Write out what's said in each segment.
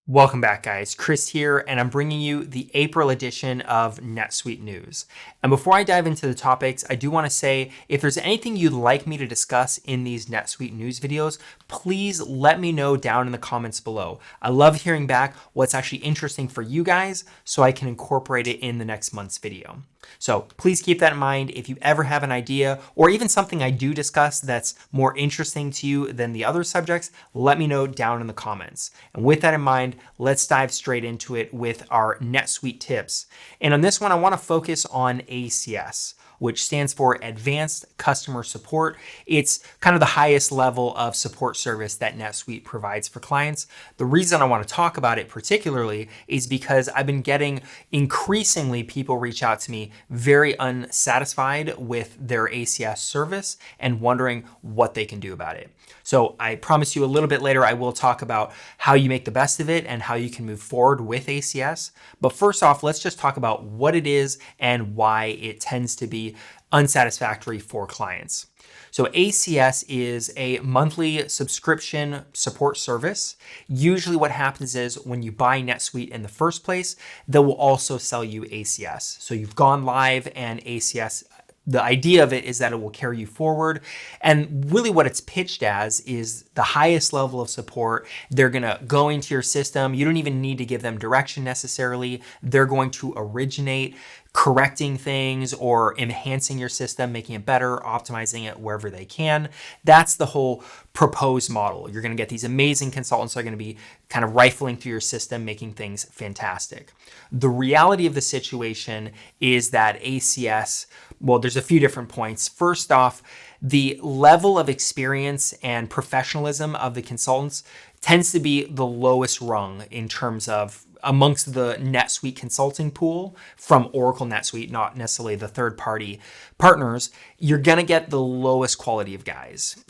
Welcome back, guys. Chris here, and I'm bringing you the April edition of NetSuite News. And before I dive into the topics, I do want to say if there's anything you'd like me to discuss in these NetSuite News videos, please let me know down in the comments below. I love hearing back what's actually interesting for you guys so I can incorporate it in the next month's video. So please keep that in mind. If you ever have an idea or even something I do discuss that's more interesting to you than the other subjects, let me know down in the comments. And with that in mind, let's dive straight into it with our NetSuite tips. And on this one, I want to focus on ACS, which stands for Advanced Customer Support. It's kind of the highest level of support service that NetSuite provides for clients. The reason I want to talk about it particularly is because I've been getting increasingly people reach out to me very unsatisfied with their ACS service and wondering what they can do about it. So I promise you a little bit later, I will talk about how you make the best of it and how you can move forward with ACS. But first off, let's just talk about what it is and why it tends to be unsatisfactory for clients. So ACS is a monthly subscription support service. Usually what happens is when you buy NetSuite in the first place, they will also sell you ACS. So you've gone live and ACS, the idea of it is that it will carry you forward. And really what it's pitched as is the highest level of support. They're gonna go into your system. You don't even need to give them direction necessarily. They're going to originate correcting things or enhancing your system, making it better, optimizing it wherever they can. That's the whole proposed model. You're going to get these amazing consultants that are going to be kind of rifling through your system, making things fantastic. The reality of the situation is that ACS, well, there's a few different points. First off, the level of experience and professionalism of the consultants tends to be the lowest rung in terms of amongst the NetSuite consulting pool from Oracle NetSuite, not necessarily the third-party partners. You're going to get the lowest quality of guys.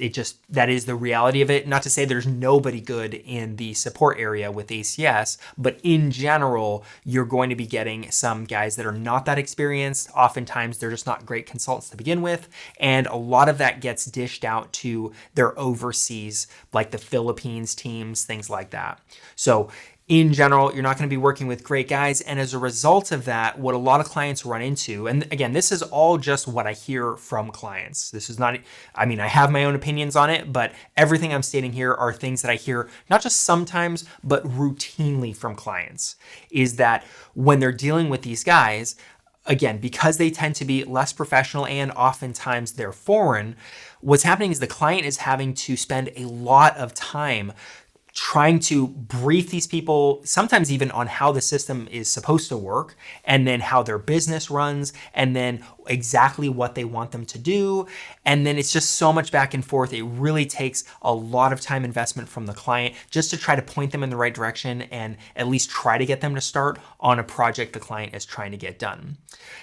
That is the reality of it. Not to say there's nobody good in the support area with ACS, but in general, you're going to be getting some guys that are not that experienced. Oftentimes, they're just not great consultants to begin with. And a lot of that gets dished out to their overseas, like the Philippines teams, things like that. So in general, you're not going to be working with great guys. And as a result of that, what a lot of clients run into, and again, this is all just what I hear from clients. This is not, I have my own opinions on it, but everything I'm stating here are things that I hear not just sometimes, but routinely from clients, is that when they're dealing with these guys, again, because they tend to be less professional and oftentimes they're foreign, what's happening is the client is having to spend a lot of time trying to brief these people, sometimes even on how the system is supposed to work, and then how their business runs, and then exactly what they want them to do. And then it's just so much back and forth. It really takes a lot of time investment from the client just to try to point them in the right direction and at least try to get them to start on a project the client is trying to get done.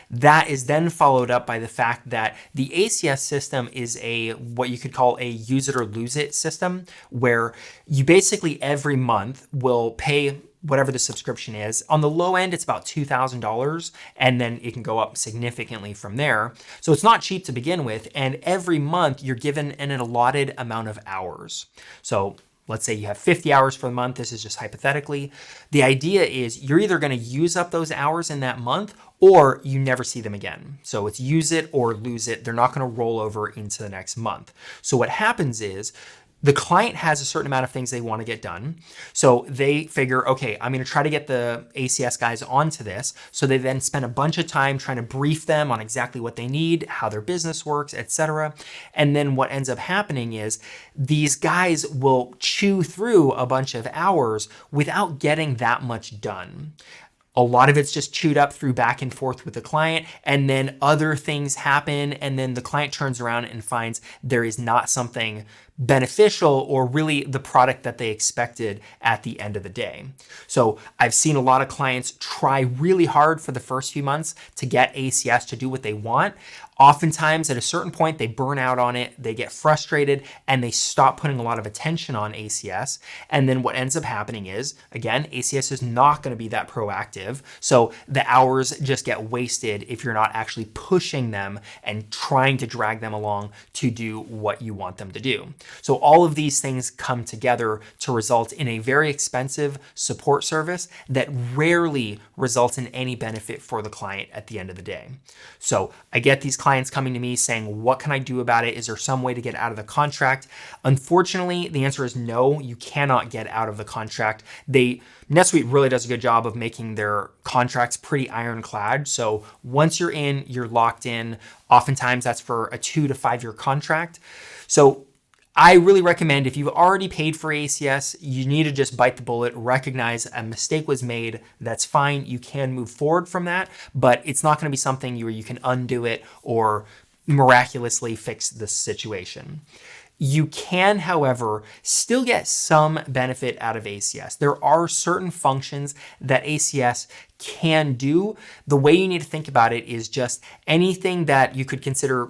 That is then followed up by the fact that the ACS system is what you could call a use it or lose it system, where you basically every month will pay whatever the subscription is. On the low end, it's about $2,000, and then it can go up significantly from there. So it's not cheap to begin with, and every month you're given an allotted amount of hours. So let's say you have 50 hours for the month. This is just hypothetically. The idea is you're either going to use up those hours in that month or you never see them again. So it's use it or lose it. They're not going to roll over into the next month. So what happens is the client has a certain amount of things they want to get done. So they figure, okay, I'm going to try to get the ACS guys onto this. So they then spend a bunch of time trying to brief them on exactly what they need, how their business works, etc. And then what ends up happening is these guys will chew through a bunch of hours without getting that much done. A lot of it's just chewed up through back and forth with the client, and then other things happen, and then the client turns around and finds there is not something beneficial or really the product that they expected at the end of the day. So I've seen a lot of clients try really hard for the first few months to get ACS to do what they want. Oftentimes at a certain point, they burn out on it, they get frustrated, and they stop putting a lot of attention on ACS. And then what ends up happening is, again, ACS is not going to be that proactive. So the hours just get wasted if you're not actually pushing them and trying to drag them along to do what you want them to do. So all of these things come together to result in a very expensive support service that rarely results in any benefit for the client at the end of the day. So I get these clients coming to me saying, what can I do about it? Is there some way to get out of the contract? Unfortunately, the answer is no, you cannot get out of the contract. NetSuite really does a good job of making their contracts pretty ironclad. So once you're in, you're locked in. Oftentimes that's for a 2 to 5 year contract. So I really recommend, if you've already paid for ACS, you need to just bite the bullet, recognize a mistake was made. That's fine. You can move forward from that, but it's not going to be something where you can undo it or miraculously fix the situation. You can, however, still get some benefit out of ACS. There are certain functions that ACS can do. The way you need to think about it is just anything that you could consider,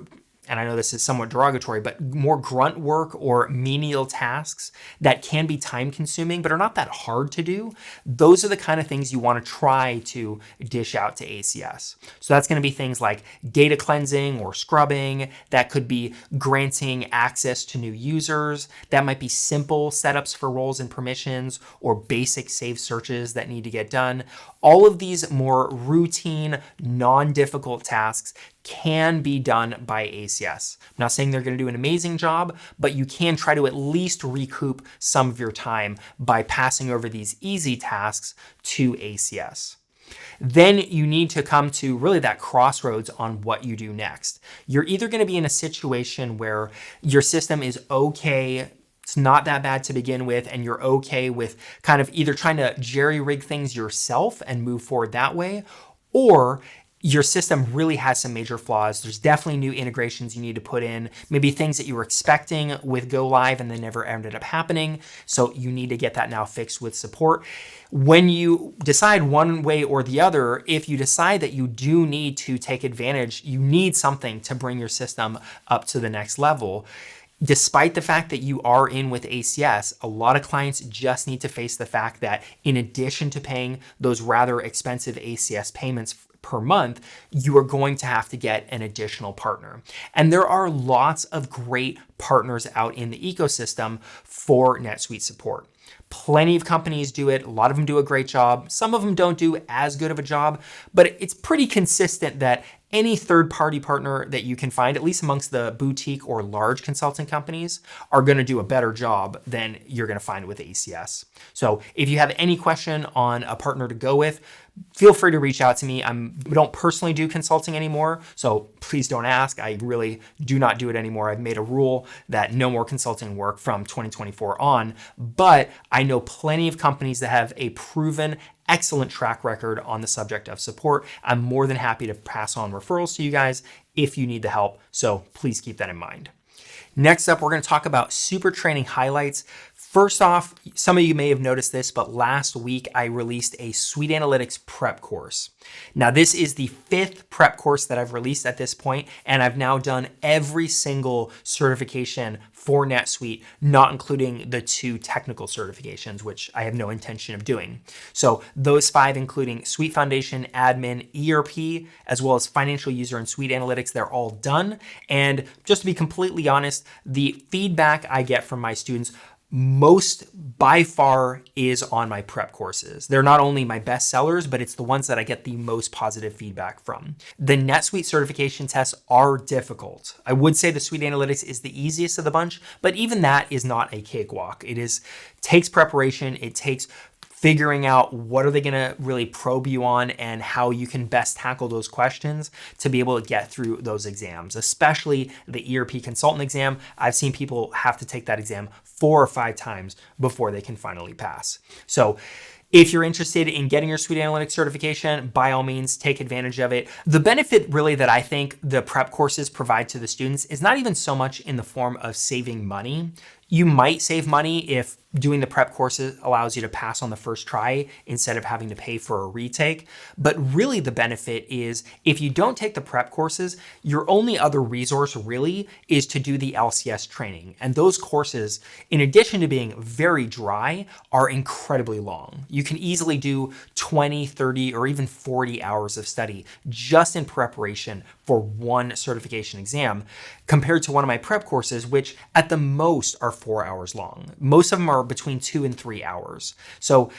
and I know this is somewhat derogatory, but more grunt work or menial tasks that can be time consuming, but are not that hard to do. Those are the kind of things you want to try to dish out to ACS. So that's going to be things like data cleansing or scrubbing. That could be granting access to new users. That might be simple setups for roles and permissions or basic save searches that need to get done. All of these more routine, non-difficult tasks can be done by ACS. I'm not saying they're going to do an amazing job, but you can try to at least recoup some of your time by passing over these easy tasks to ACS. Then you need to come to really that crossroads on what you do next. You're either going to be in a situation where your system is okay, it's not that bad to begin with, and you're okay with kind of either trying to jerry-rig things yourself and move forward that way, or your system really has some major flaws. There's definitely new integrations you need to put in, maybe things that you were expecting with go live and then never ended up happening. So you need to get that now fixed with support. When you decide one way or the other, if you decide that you do need to take advantage, you need something to bring your system up to the next level. Despite the fact that you are in with ACS, a lot of clients just need to face the fact that in addition to paying those rather expensive ACS payments per month, you are going to have to get an additional partner. And there are lots of great partners out in the ecosystem for NetSuite support. Plenty of companies do it. A lot of them do a great job. Some of them don't do as good of a job, but it's pretty consistent that any third-party partner that you can find, at least amongst the boutique or large consulting companies, are going to do a better job than you're going to find with ACS. So if you have any question on a partner to go with, feel free to reach out to me. We don't personally do consulting anymore, so please don't ask. I really do not do it anymore. I've made a rule that no more consulting work from 2024 on, but I know plenty of companies that have a proven excellent track record on the subject of support. I'm more than happy to pass on referrals to you guys if you need the help, so please keep that in mind. Next up, we're going to talk about SuperTraining highlights. First off, some of you may have noticed this, but last week I released a Suite Analytics prep course. Now, this is the 5th prep course that I've released at this point, and I've now done every single certification for NetSuite, not including the 2 technical certifications, which I have no intention of doing. So those 5, including Suite Foundation, Admin, ERP, as well as Financial User and Suite Analytics, they're all done. And just to be completely honest, the feedback I get from my students most by far is on my prep courses. They're not only my best sellers, but it's the ones that I get the most positive feedback from. The NetSuite certification tests are difficult. I would say the Suite Analytics is the easiest of the bunch, but even that is not a cakewalk. Takes preparation, it takes figuring out what are they going to really probe you on and how you can best tackle those questions to be able to get through those exams, especially the ERP consultant exam. I've seen people have to take that exam 4 or 5 times before they can finally pass. So if you're interested in getting your Suite Analytics certification, by all means, take advantage of it. The benefit really that I think the prep courses provide to the students is not even so much in the form of saving money. You might save money if doing the prep courses allows you to pass on the first try instead of having to pay for a retake. But really the benefit is if you don't take the prep courses, your only other resource really is to do the LCS training. And those courses, in addition to being very dry, are incredibly long. You can easily do 20, 30, or even 40 hours of study just in preparation for one certification exam, compared to one of my prep courses, which at the most are 4 hours long. Most of them are between 2 and 3 hours. So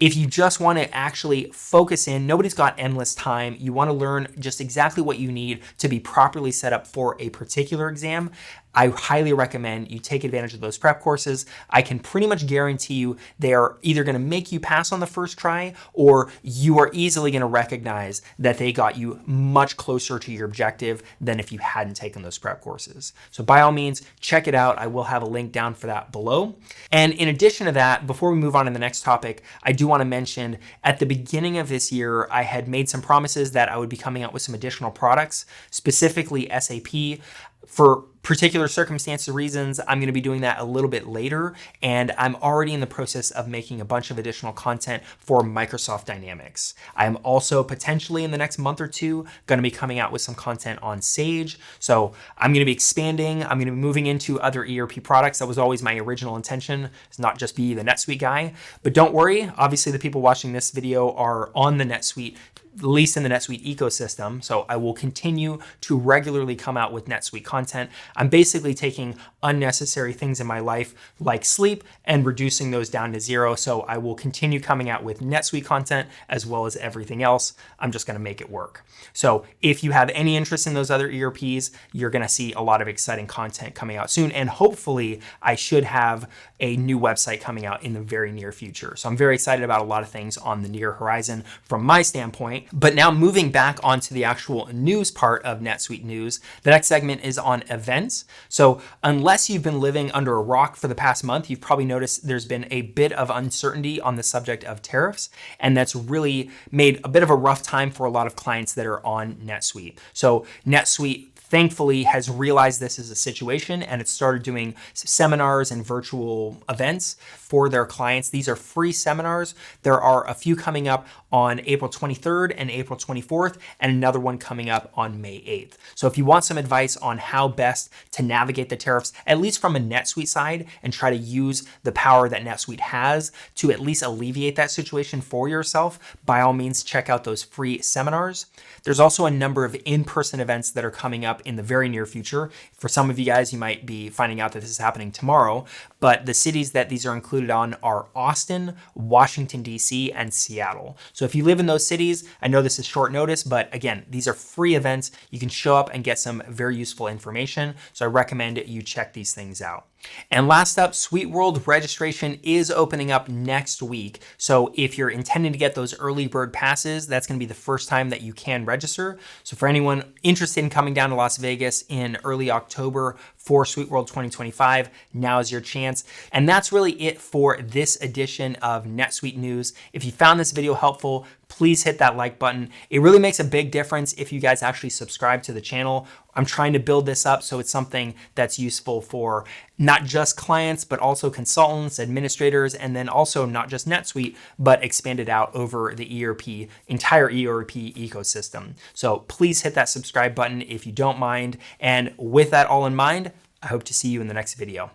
if you just want to actually focus in, nobody's got endless time. You want to learn just exactly what you need to be properly set up for a particular exam. I highly recommend you take advantage of those prep courses. I can pretty much guarantee you they are either going to make you pass on the first try, or you are easily going to recognize that they got you much closer to your objective than if you hadn't taken those prep courses. So by all means, check it out. I will have a link down for that below. And in addition to that, before we move on to the next topic, I do want to mention at the beginning of this year, I had made some promises that I would be coming out with some additional products, specifically SAP. For particular circumstances or reasons, I'm going to be doing that a little bit later, and I'm already in the process of making a bunch of additional content for Microsoft Dynamics. I'm also potentially in the next month or two going to be coming out with some content on Sage. So I'm going to be expanding. I'm going to be moving into other ERP products. That was always my original intention, is not just be the NetSuite guy. But don't worry, obviously the people watching this video are on the NetSuite, at least in the NetSuite ecosystem. So I will continue to regularly come out with NetSuite content. I'm basically taking unnecessary things in my life like sleep and reducing those down to zero. So I will continue coming out with NetSuite content as well as everything else. I'm just going to make it work. So if you have any interest in those other ERPs, you're going to see a lot of exciting content coming out soon. And hopefully I should have a new website coming out in the very near future. So I'm very excited about a lot of things on the near horizon from my standpoint. But now moving back onto the actual news part of NetSuite news, the next segment is on events. So unless you've been living under a rock for the past month, you've probably noticed there's been a bit of uncertainty on the subject of tariffs, and that's really made a bit of a rough time for a lot of clients that are on NetSuite. So NetSuite thankfully has realized this is a situation, and it started doing seminars and virtual events for their clients. These are free seminars. There are a few coming up on April 23rd and April 24th, and another one coming up on May 8th. So if you want some advice on how best to navigate the tariffs, at least from a NetSuite side, and try to use the power that NetSuite has to at least alleviate that situation for yourself, by all means, check out those free seminars. There's also a number of in-person events that are coming up in the very near future. For some of you guys, you might be finding out that this is happening tomorrow, but the cities that these are included on are Austin, Washington, D.C., and Seattle. So if you live in those cities, I know this is short notice, but again, these are free events. You can show up and get some very useful information. So I recommend you check these things out. And last up, SuiteWorld registration is opening up next week. So if you're intending to get those early bird passes, that's going to be the first time that you can register. So for anyone interested in coming down to Las Vegas in early October for SuiteWorld 2025, now is your chance. And that's really it for this edition of NetSuite News. If you found this video helpful, please hit that like button. It really makes a big difference if you guys actually subscribe to the channel. I'm trying to build this up so it's something that's useful for not just clients, but also consultants, administrators, and then also not just NetSuite, but expanded out over the entire ERP ecosystem. So please hit that subscribe button if you don't mind. And with that all in mind, I hope to see you in the next video.